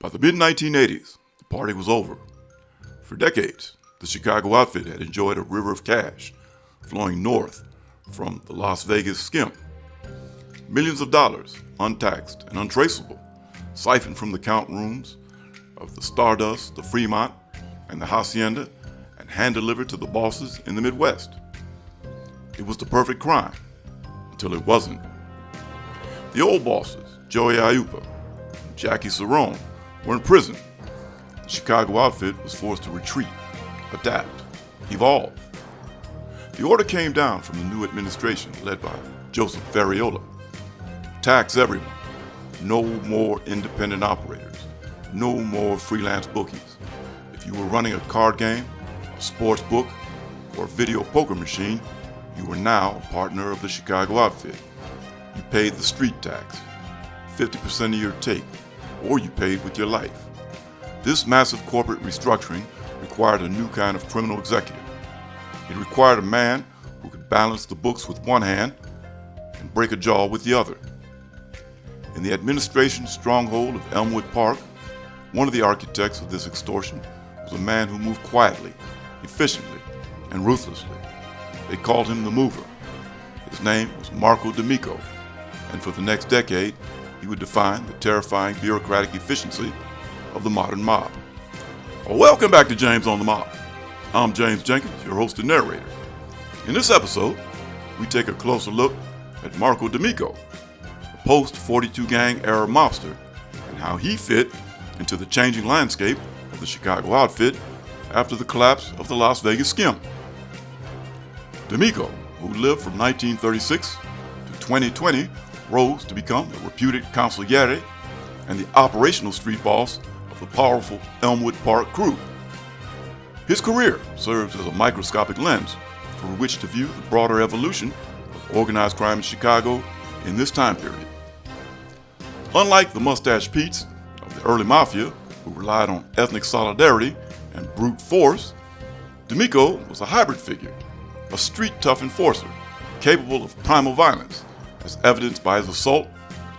By the mid-1980s, the party was over. For decades, the Chicago outfit had enjoyed a river of cash flowing north from the Las Vegas skim. Millions of dollars, untaxed and untraceable, siphoned from the count rooms of the Stardust, the Fremont, and the Hacienda, and hand-delivered to the bosses in the Midwest. It was the perfect crime, until it wasn't. The old bosses, Joey Aiuppa and Jackie Cerrone, were in prison. The Chicago outfit was forced to retreat, adapt, evolve. The order came down from the new administration led by Joseph Ferriola. Tax everyone. No more independent operators. No more freelance bookies. If you were running a card game, a sports book, or a video poker machine, you were now a partner of the Chicago outfit. You paid the street tax, 50% of your take, or you paid with your life. This massive corporate restructuring required a new kind of criminal executive. It required a man who could balance the books with one hand and break a jaw with the other. In the administration's stronghold of Elmwood Park, one of the architects of this extortion was a man who moved quietly, efficiently, and ruthlessly. They called him the Mover. His name was MarcoDAmico, and for the next decade, he would define the terrifying bureaucratic efficiency of the modern mob. Well, welcome back to James on the Mob. I'm James Jenkins, your host and narrator. In this episode, we take a closer look at MarcoDAmico, a post-42 gang era mobster, and how he fit into the changing landscape of the Chicago outfit after the collapse of the Las Vegas skim. D'Amico, who lived from 1936 to 2020, rose to become the reputed consigliere and the operational street boss of the powerful Elmwood Park crew. His career serves as a microscopic lens through which to view the broader evolution of organized crime in Chicago in this time period. Unlike the Mustache Petes of the early mafia, who relied on ethnic solidarity and brute force, D'Amico was a hybrid figure, a street-tough enforcer capable of primal violence, as evidenced by his assault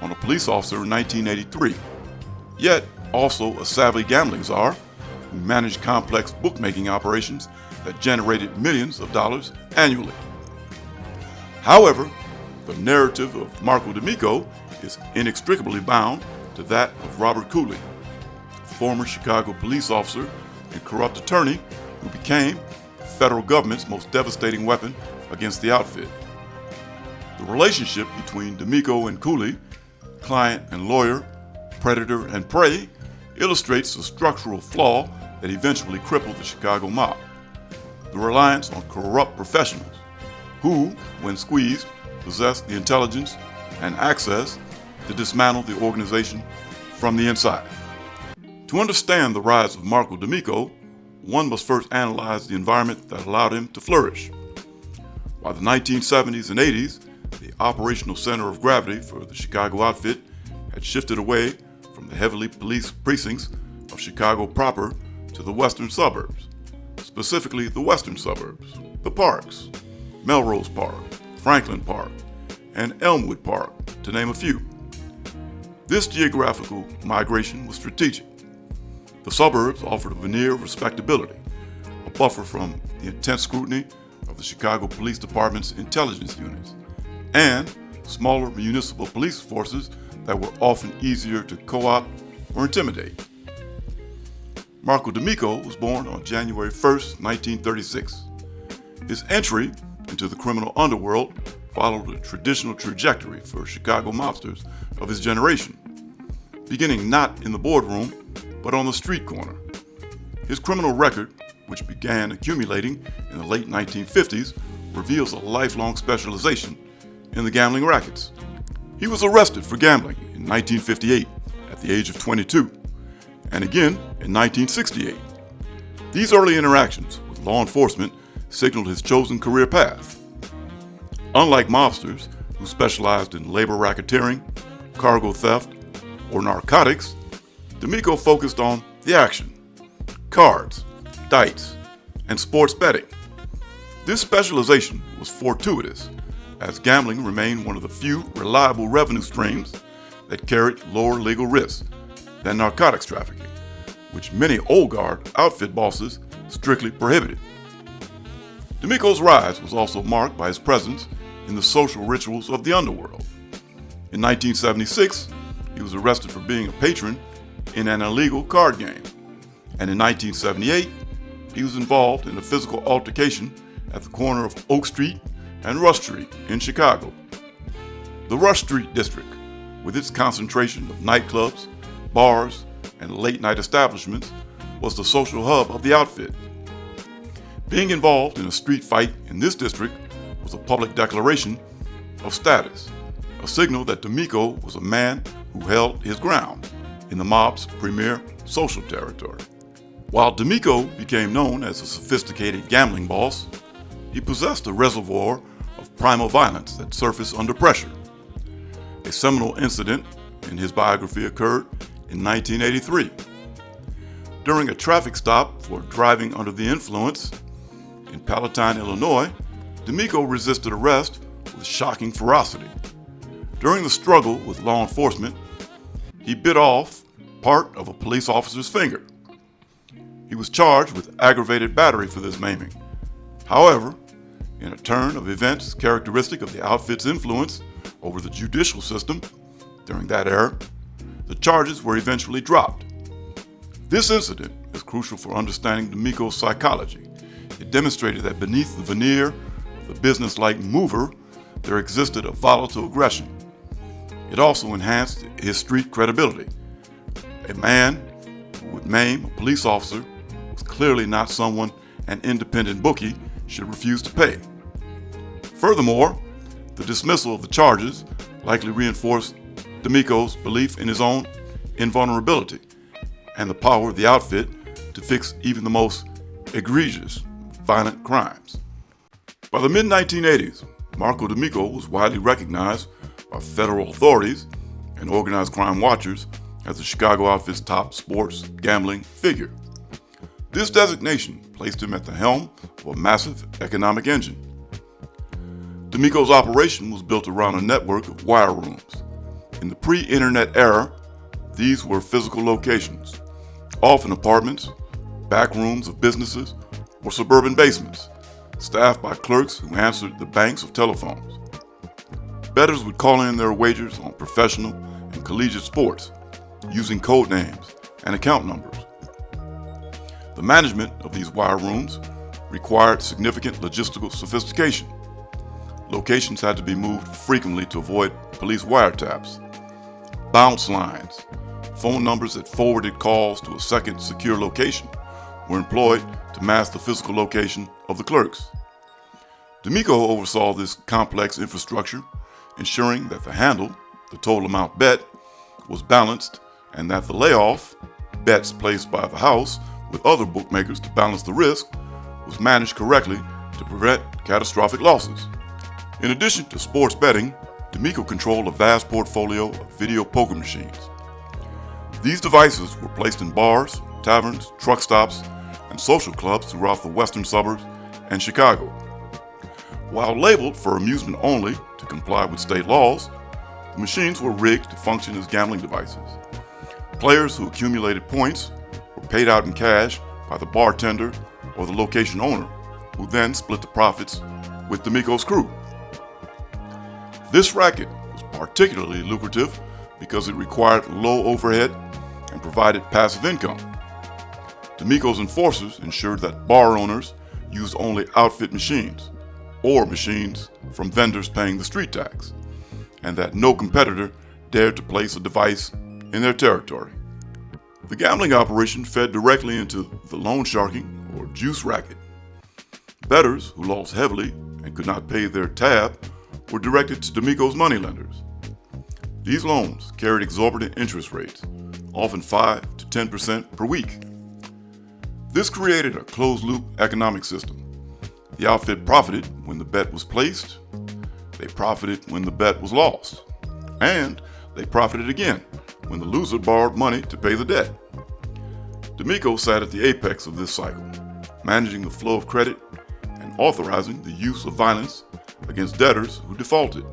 on a police officer in 1983, yet also a savvy gambling czar who managed complex bookmaking operations that generated millions of dollars annually. However, the narrative of MarcoDAmico is inextricably bound to that of Robert Cooley, a former Chicago police officer and corrupt attorney who became the federal government's most devastating weapon against the outfit. The relationship between D'Amico and Cooley, client and lawyer, predator and prey, illustrates the structural flaw that eventually crippled the Chicago mob: the reliance on corrupt professionals who, when squeezed, possessed the intelligence and access to dismantle the organization from the inside. To understand the rise of MarcoDAmico, one must first analyze the environment that allowed him to flourish. By the 1970s and 80s, the operational center of gravity for the Chicago outfit had shifted away from the heavily policed precincts of Chicago proper to the western suburbs, specifically the western suburbs, the parks, Melrose Park, Franklin Park, and Elmwood Park, to name a few. This geographical migration was strategic. The suburbs offered a veneer of respectability, a buffer from the intense scrutiny of the Chicago Police Department's intelligence units, and smaller municipal police forces that were often easier to co-opt or intimidate. MarcoDAmico was born on January 1st, 1936. His entry into the criminal underworld followed a traditional trajectory for Chicago mobsters of his generation, beginning not in the boardroom, but on the street corner. His criminal record, which began accumulating in the late 1950s, reveals a lifelong specialization in the gambling rackets. He was arrested for gambling in 1958 at the age of 22, and again in 1968. These early interactions with law enforcement signaled his chosen career path. Unlike mobsters who specialized in labor racketeering, cargo theft, or narcotics, D'Amico focused on the action: cards, dice, and sports betting. This specialization was fortuitous, as gambling remained one of the few reliable revenue streams that carried lower legal risks than narcotics trafficking, which many old guard outfit bosses strictly prohibited. D'Amico's rise was also marked by his presence in the social rituals of the underworld. In 1976, he was arrested for being a patron in an illegal card game, and in 1978, he was involved in a physical altercation at the corner of Oak Street and Rush Street in Chicago. The Rush Street district, with its concentration of nightclubs, bars, and late-night establishments, was the social hub of the outfit. Being involved in a street fight in this district was a public declaration of status, a signal that D'Amico was a man who held his ground in the mob's premier social territory. While D'Amico became known as a sophisticated gambling boss, he possessed a reservoir of primal violence that surfaced under pressure. A seminal incident in his biography occurred in 1983. During a traffic stop for driving under the influence in Palatine, Illinois, D'Amico resisted arrest with shocking ferocity. During the struggle with law enforcement, he bit off part of a police officer's finger. He was charged with aggravated battery for this maiming. However, in a turn of events characteristic of the outfit's influence over the judicial system during that era, the charges were eventually dropped. This incident is crucial for understanding D'Amico's psychology. It demonstrated that beneath the veneer of the business-like mover, there existed a volatile aggression. It also enhanced his street credibility. A man who would maim a police officer was clearly not someone an independent bookie should refuse to pay. Furthermore, the dismissal of the charges likely reinforced D'Amico's belief in his own invulnerability and the power of the outfit to fix even the most egregious violent crimes. By the mid-1980s, MarcoDAmico was widely recognized by federal authorities and organized crime watchers as the Chicago outfit's top sports gambling figure. This designation placed him at the helm of a massive economic engine. D'Amico's operation was built around a network of wire rooms. In the pre-internet era, these were physical locations, often apartments, back rooms of businesses, or suburban basements, staffed by clerks who answered the banks of telephones. Bettors would call in their wagers on professional and collegiate sports, using code names and account numbers. The management of these wire rooms required significant logistical sophistication. Locations had to be moved frequently to avoid police wiretaps. Bounce lines, phone numbers that forwarded calls to a second secure location, were employed to mask the physical location of the clerks. D'Amico oversaw this complex infrastructure, ensuring that the handle, the total amount bet, was balanced and that the layoff, bets placed by the house with other bookmakers to balance the risk, was managed correctly to prevent catastrophic losses. In addition to sports betting, D'Amico controlled a vast portfolio of video poker machines. These devices were placed in bars, taverns, truck stops, and social clubs throughout the western suburbs and Chicago. While labeled for amusement only to comply with state laws, the machines were rigged to function as gambling devices. Players who accumulated points were paid out in cash by the bartender or the location owner, who then split the profits with D'Amico's crew. This racket was particularly lucrative because it required low overhead and provided passive income. D'Amico's enforcers ensured that bar owners used only outfit machines, or machines from vendors paying the street tax, and that no competitor dared to place a device in their territory. The gambling operation fed directly into the loan sharking or juice racket. Bettors who lost heavily and could not pay their tab were directed to D'Amico's moneylenders. These loans carried exorbitant interest rates, often 5 to 10% per week. This created a closed-loop economic system. The outfit profited when the bet was placed, they profited when the bet was lost, and they profited again when the loser borrowed money to pay the debt. D'Amico sat at the apex of this cycle, managing the flow of credit and authorizing the use of violence against debtors who defaulted.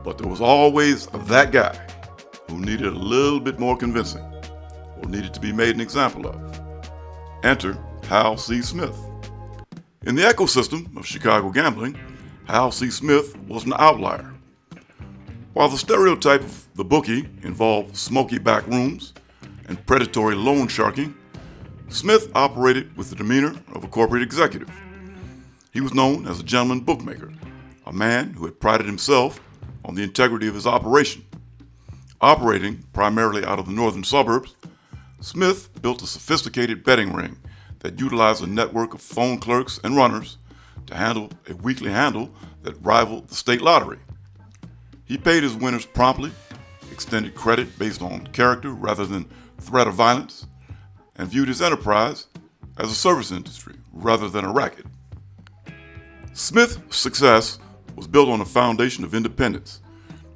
But there was always that guy, who needed a little bit more convincing, or needed to be made an example of. Enter Hal C. Smith. In the ecosystem of Chicago gambling, Hal C. Smith was an outlier. While the stereotype of the bookie involved smoky back rooms and predatory loan sharking, Smith operated with the demeanor of a corporate executive. He was known as a gentleman bookmaker, a man who had prided himself on the integrity of his operation. Operating primarily out of the northern suburbs, Smith built a sophisticated betting ring that utilized a network of phone clerks and runners to handle a weekly handle that rivaled the state lottery. He paid his winners promptly, extended credit based on character rather than threat of violence, and viewed his enterprise as a service industry rather than a racket. Smith's success was built on a foundation of independence.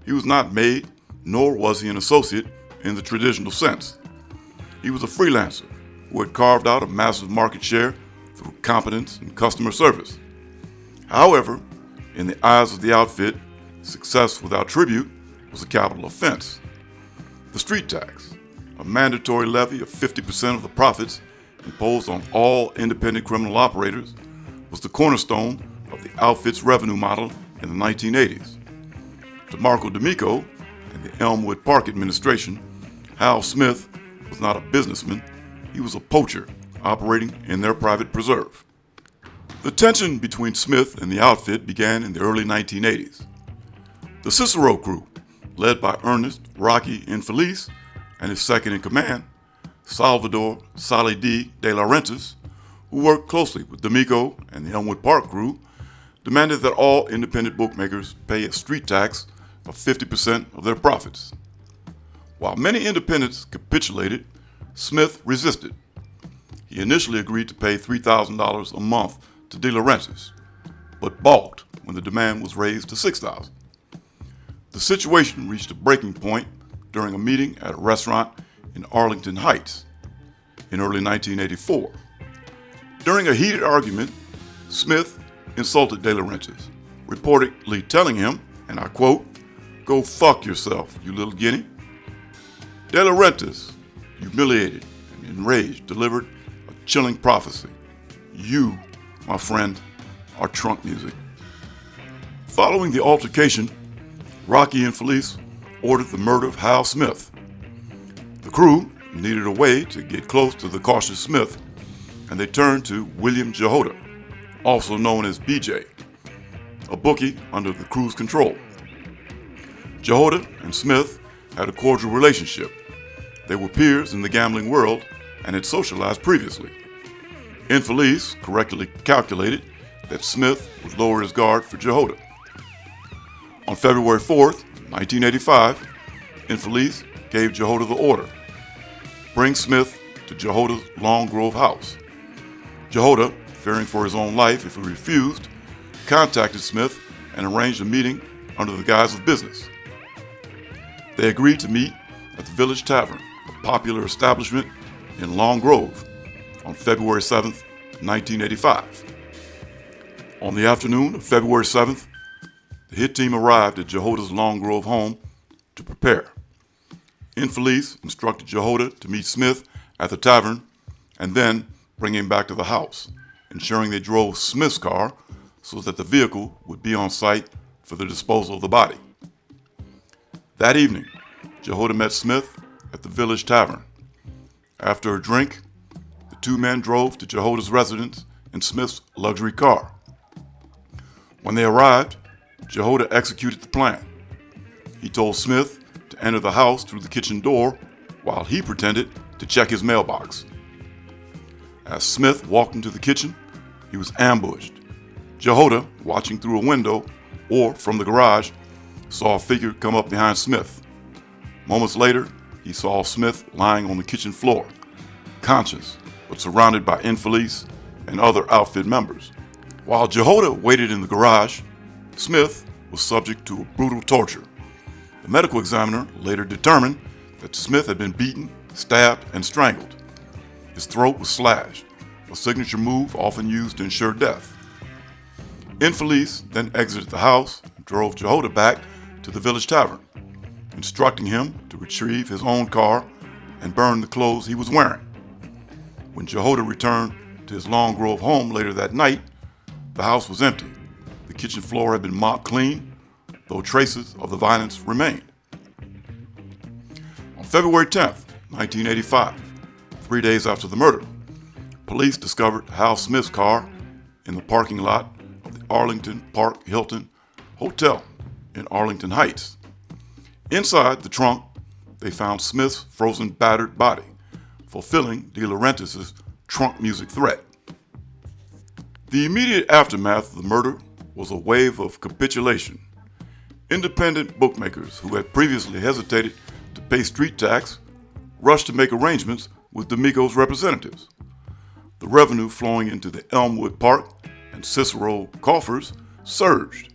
He was not made, nor was he an associate in the traditional sense. He was a freelancer who had carved out a massive market share through competence and customer service. However, in the eyes of the outfit, success without tribute was a capital offense. The street tax, a mandatory levy of 50% of the profits imposed on all independent criminal operators, was the cornerstone of the outfit's revenue model in the 1980s. To MarcoDAmico and the Elmwood Park administration, Hal Smith was not a businessman, he was a poacher operating in their private preserve. The tension between Smith and the outfit began in the early 1980s. The Cicero crew, led by Ernest Rocky Infelice and his second-in-command, Salvador Sally D. De Laurentiis, who worked closely with D'Amico and the Elmwood Park crew, demanded that all independent bookmakers pay a street tax of 50% of their profits. While many independents capitulated, Smith resisted. He initially agreed to pay $3,000 a month to De Laurentiis, but balked when the demand was raised to $6,000. The situation reached a breaking point during a meeting at a restaurant in Arlington Heights in early 1984. During a heated argument, Smith insulted De Laurentiis, reportedly telling him, and I quote, "Go fuck yourself, you little guinea." De Laurentiis, humiliated and enraged, delivered a chilling prophecy. "You, my friend, are trunk music." Following the altercation, Rocky Infelice ordered the murder of Hal Smith. The crew needed a way to get close to the cautious Smith, and they turned to William Jehoda, also known as BJ, a bookie under the crew's control. Jehoda and Smith had a cordial relationship. They were peers in the gambling world and had socialized previously. Infelice correctly calculated that Smith would lower his guard for Jehoda. On February 4th, 1985, Infelice gave Jehoda the order: bring Smith to Jehoda's Long Grove house. Jehoda, fearing for his own life if he refused, contacted Smith and arranged a meeting under the guise of business. They agreed to meet at the Village Tavern, a popular establishment in Long Grove, on February 7th, 1985. On the afternoon of February 7th, the hit team arrived at Jehoda's Long Grove home to prepare. Infelice instructed Jehoda to meet Smith at the tavern and then bring him back to the house, ensuring they drove Smith's car so that the vehicle would be on site for the disposal of the body. That evening, Jehoda met Smith at the Village Tavern. After a drink, the two men drove to Jehoda's residence in Smith's luxury car. When they arrived, Jehoda executed the plan. He told Smith to enter the house through the kitchen door while he pretended to check his mailbox. As Smith walked into the kitchen, he was ambushed. Jehoda, watching through a window or from the garage, saw a figure come up behind Smith. Moments later, he saw Smith lying on the kitchen floor, conscious but surrounded by Infelice and other outfit members. While Jehoda waited in the garage, Smith was subject to a brutal torture. The medical examiner later determined that Smith had been beaten, stabbed, and strangled. His throat was slashed, a signature move often used to ensure death. Infelice then exited the house and drove Jehoda back to the Village Tavern. instructing him to retrieve his own car and burn the clothes he was wearing. When Jehoda returned to his Long Grove home later that night, the house was empty. The kitchen floor had been mopped clean, though traces of the violence remained. On February 10th, 1985, 3 days after the murder, police discovered Hal Smith's car in the parking lot of the Arlington Park Hilton Hotel in Arlington Heights. Inside the trunk, they found Smith's frozen, battered body, fulfilling De Laurentiis' trunk music threat. The immediate aftermath of the murder was a wave of capitulation. Independent bookmakers who had previously hesitated to pay street tax rushed to make arrangements with D'Amico's representatives. The revenue flowing into the Elmwood Park and Cicero coffers surged.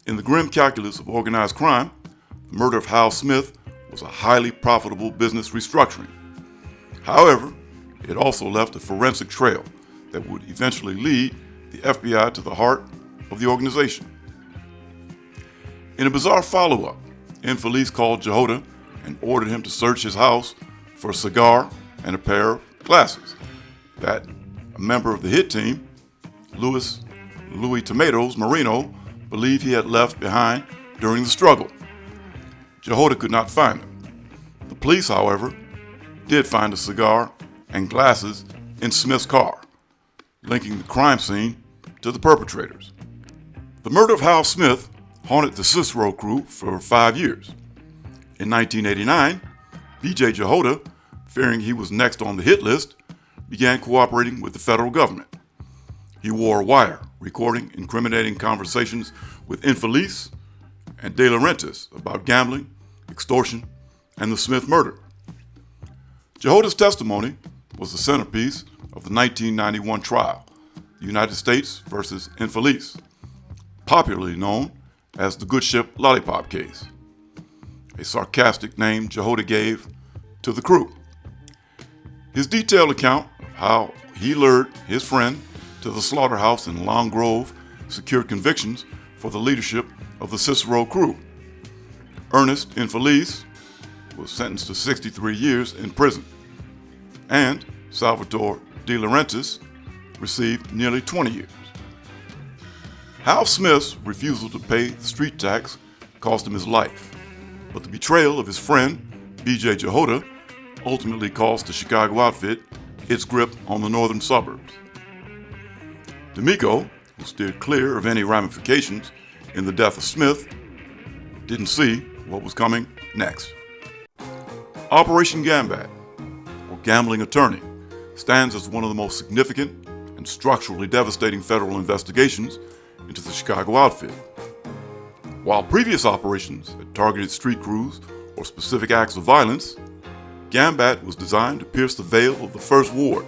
In the grim calculus of organized crime, the murder of Hal Smith was a highly profitable business restructuring. However, it also left a forensic trail that would eventually lead the FBI to the heart of the organization. In a bizarre follow-up, Infelice called Jehoda and ordered him to search his house for a cigar and a pair of glasses that a member of the hit team, Louis Tomatoes Marino, believed he had left behind during the struggle. Jehoda could not find them. The police, however, did find a cigar and glasses in Smith's car, linking the crime scene to the perpetrators. The murder of Hal Smith haunted the Cicero crew for 5 years. In 1989, B.J. Jehoda, fearing he was next on the hit list, began cooperating with the federal government. He wore a wire, recording incriminating conversations with Infelice and De Laurentiis about gambling, extortion, and the Smith murder. Jehoda's testimony was the centerpiece of the 1991 trial, United States versus Infelice, popularly known as the Good Ship Lollipop case, a sarcastic name Jehoda gave to the crew. His detailed account of how he lured his friend to the slaughterhouse in Long Grove secured convictions for the leadership of the Cicero crew. Ernest Infelice was sentenced to 63 years in prison, and Salvatore De Laurentiis received nearly 20 years. Hal Smith's refusal to pay the street tax cost him his life, but the betrayal of his friend, B.J. Jehoda, ultimately cost the Chicago outfit its grip on the northern suburbs. D'Amico, who steered clear of any ramifications in the death of Smith, didn't see what was coming next. Operation GAMBAT, or Gambling Attorney, stands as one of the most significant and structurally devastating federal investigations into the Chicago outfit. While previous operations had targeted street crews or specific acts of violence, GAMBAT was designed to pierce the veil of the First Ward,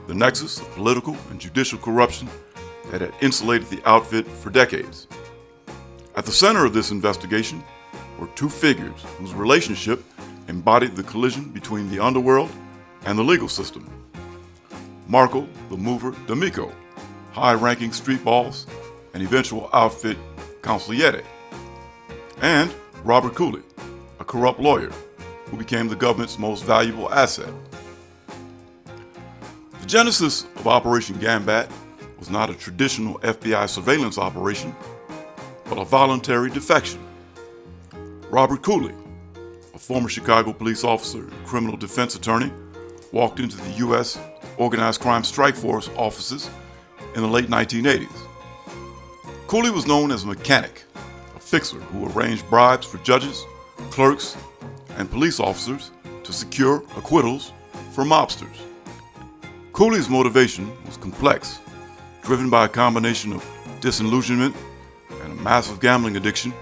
the nexus of political and judicial corruption that had insulated the outfit for decades. At the center of this investigation were two figures whose relationship embodied the collision between the underworld and the legal system. Marco the Mover D'Amico, high-ranking street boss and eventual outfit consigliere, and Robert Cooley, a corrupt lawyer who became the government's most valuable asset. The genesis of Operation GAMBAT was not a traditional FBI surveillance operation, but a voluntary defection. Robert Cooley, a former Chicago police officer and criminal defense attorney, walked into the U.S. Organized Crime Strike Force offices in the late 1980s. Cooley was known as a mechanic, a fixer who arranged bribes for judges, clerks, and police officers to secure acquittals for mobsters. Cooley's motivation was complex, driven by a combination of disillusionment and a massive gambling addiction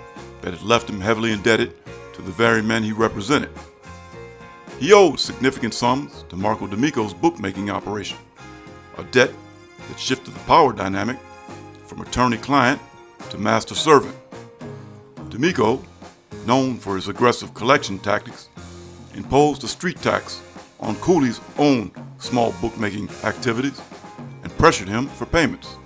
that had left him heavily indebted to the very men he represented. He owed significant sums to MarcoDAmico's bookmaking operation, a debt that shifted the power dynamic from attorney-client to master-servant. D'Amico, known for his aggressive collection tactics, imposed a street tax on Cooley's own small bookmaking activities and pressured him for payments,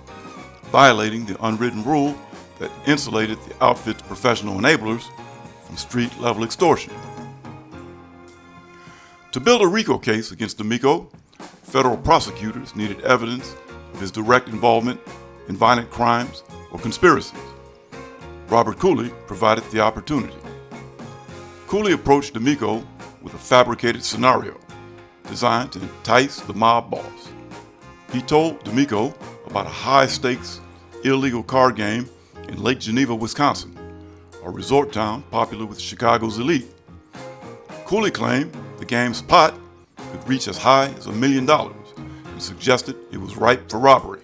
violating the unwritten rule that insulated the outfit's professional enablers from street-level extortion. To build a RICO case against D'Amico, federal prosecutors needed evidence of his direct involvement in violent crimes or conspiracies. Robert Cooley provided the opportunity. Cooley approached D'Amico with a fabricated scenario designed to entice the mob boss. He told D'Amico about a high-stakes, illegal card game in Lake Geneva, Wisconsin, a resort town popular with Chicago's elite. Cooley claimed the game's pot could reach as high as $1 million and suggested it was ripe for robbery.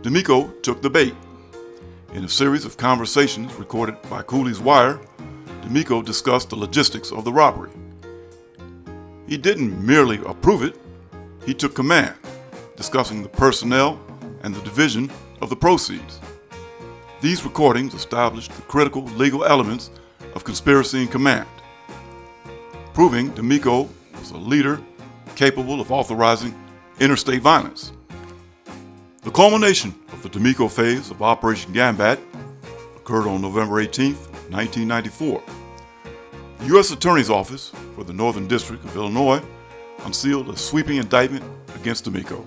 D'Amico took the bait. In a series of conversations recorded by Cooley's wire, D'Amico discussed the logistics of the robbery. He didn't merely approve it, he took command, discussing the personnel and the division of the proceeds. These recordings established the critical legal elements of conspiracy and command, proving D'Amico was a leader capable of authorizing interstate violence. The culmination of the D'Amico phase of Operation GAMBAT occurred on November 18, 1994. The U.S. Attorney's Office for the Northern District of Illinois unsealed a sweeping indictment against D'Amico.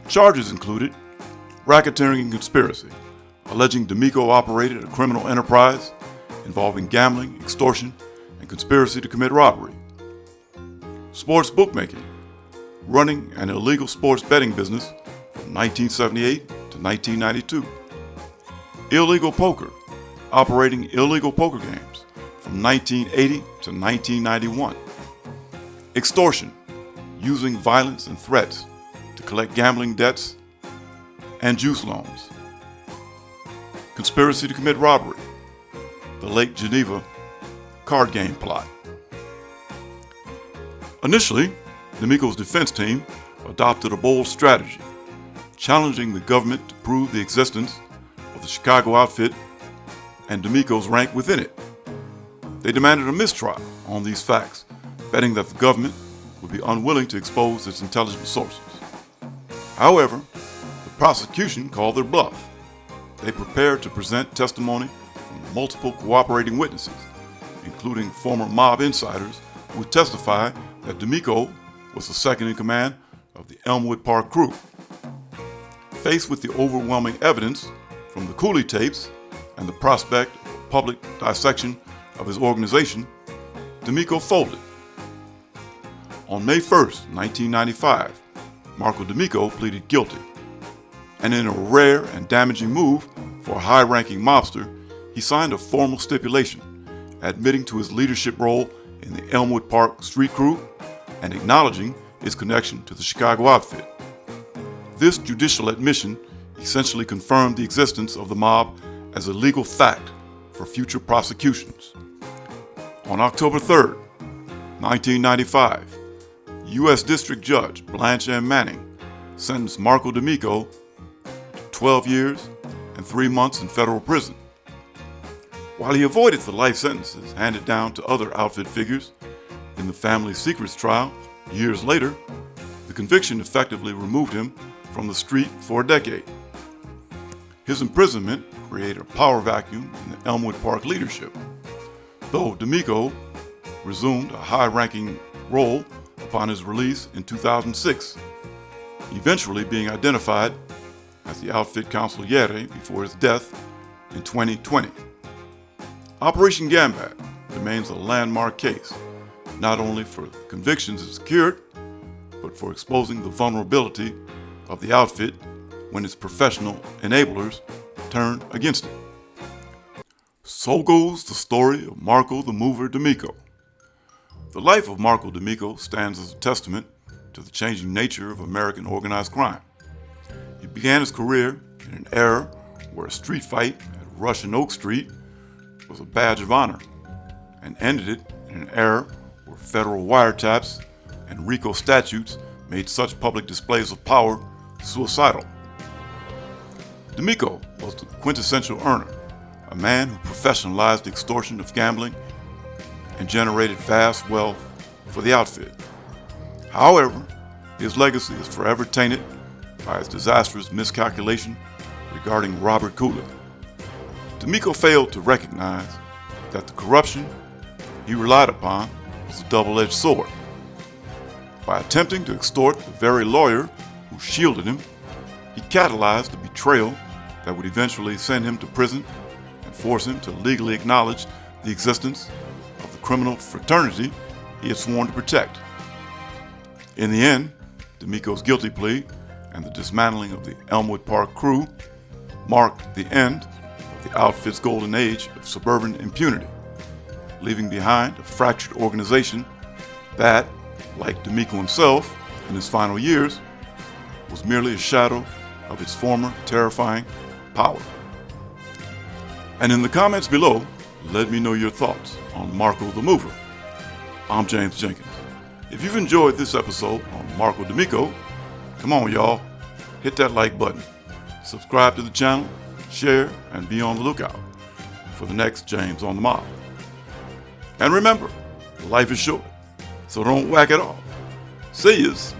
Charges included racketeering and conspiracy, alleging D'Amico operated a criminal enterprise involving gambling, extortion, and conspiracy to commit robbery. Sports bookmaking, running an illegal sports betting business from 1978 to 1992. Illegal poker, operating illegal poker games from 1980 to 1991. Extortion, using violence and threats to collect gambling debts and juice loans. Conspiracy to commit robbery, the Lake Geneva card game plot. Initially, D'Amico's defense team adopted a bold strategy, challenging the government to prove the existence of the Chicago outfit and D'Amico's rank within it. They demanded a mistrial on these facts, betting that the government would be unwilling to expose its intelligence sources. However, the prosecution called their bluff. They prepared to present testimony from multiple cooperating witnesses, including former mob insiders who would testify that D'Amico was the second in command of the Elmwood Park crew. Faced with the overwhelming evidence from the Cooley tapes and the prospect of a public dissection of his organization, D'Amico folded. On May 1, 1995, MarcoDAmico pleaded guilty, and in a rare and damaging move for a high-ranking mobster, he signed a formal stipulation admitting to his leadership role in the Elmwood Park street crew and acknowledging his connection to the Chicago outfit. This judicial admission essentially confirmed the existence of the mob as a legal fact for future prosecutions. On October 3, 1995, U.S. District Judge Blanche M. Manning sentenced MarcoDAmico to 12 years and 3 months in federal prison. While he avoided the life sentences handed down to other outfit figures in the family secrets trial years later, the conviction effectively removed him from the street for a decade. His imprisonment created a power vacuum in the Elmwood Park leadership, though D'Amico resumed a high-ranking role upon his release in 2006, eventually being identified as the outfit consigliere before his death in 2020. Operation GAMBAT remains a landmark case, not only for the convictions it secured, but for exposing the vulnerability of the outfit when its professional enablers turned against it. So goes the story of Marco the Mover D'Amico. The life of MarcoDAmico stands as a testament to the changing nature of American organized crime. He began his career in an era where a street fight at Rush and Oak Street was a badge of honor, and ended it in an era where federal wiretaps and RICO statutes made such public displays of power suicidal. D'Amico was the quintessential earner, a man who professionalized the extortion of gambling and generated vast wealth for the outfit. However, his legacy is forever tainted by his disastrous miscalculation regarding Robert Cooley. D'Amico failed to recognize that the corruption he relied upon was a double-edged sword. By attempting to extort the very lawyer who shielded him, he catalyzed a betrayal that would eventually send him to prison and force him to legally acknowledge the existence of the criminal fraternity he had sworn to protect. In the end, D'Amico's guilty plea and the dismantling of the Elmwood Park crew marked the end of the outfit's golden age of suburban impunity, leaving behind a fractured organization that, like D'Amico himself in his final years, was merely a shadow of its former terrifying power. And in the comments below, let me know your thoughts on Marco the Mover. I'm James Jenkins. If you've enjoyed this episode on MarcoDAmico, come on y'all, hit that like button, subscribe to the channel, share, and be on the lookout for the next James on the Mob. And remember, life is short, so don't whack it off. See yous.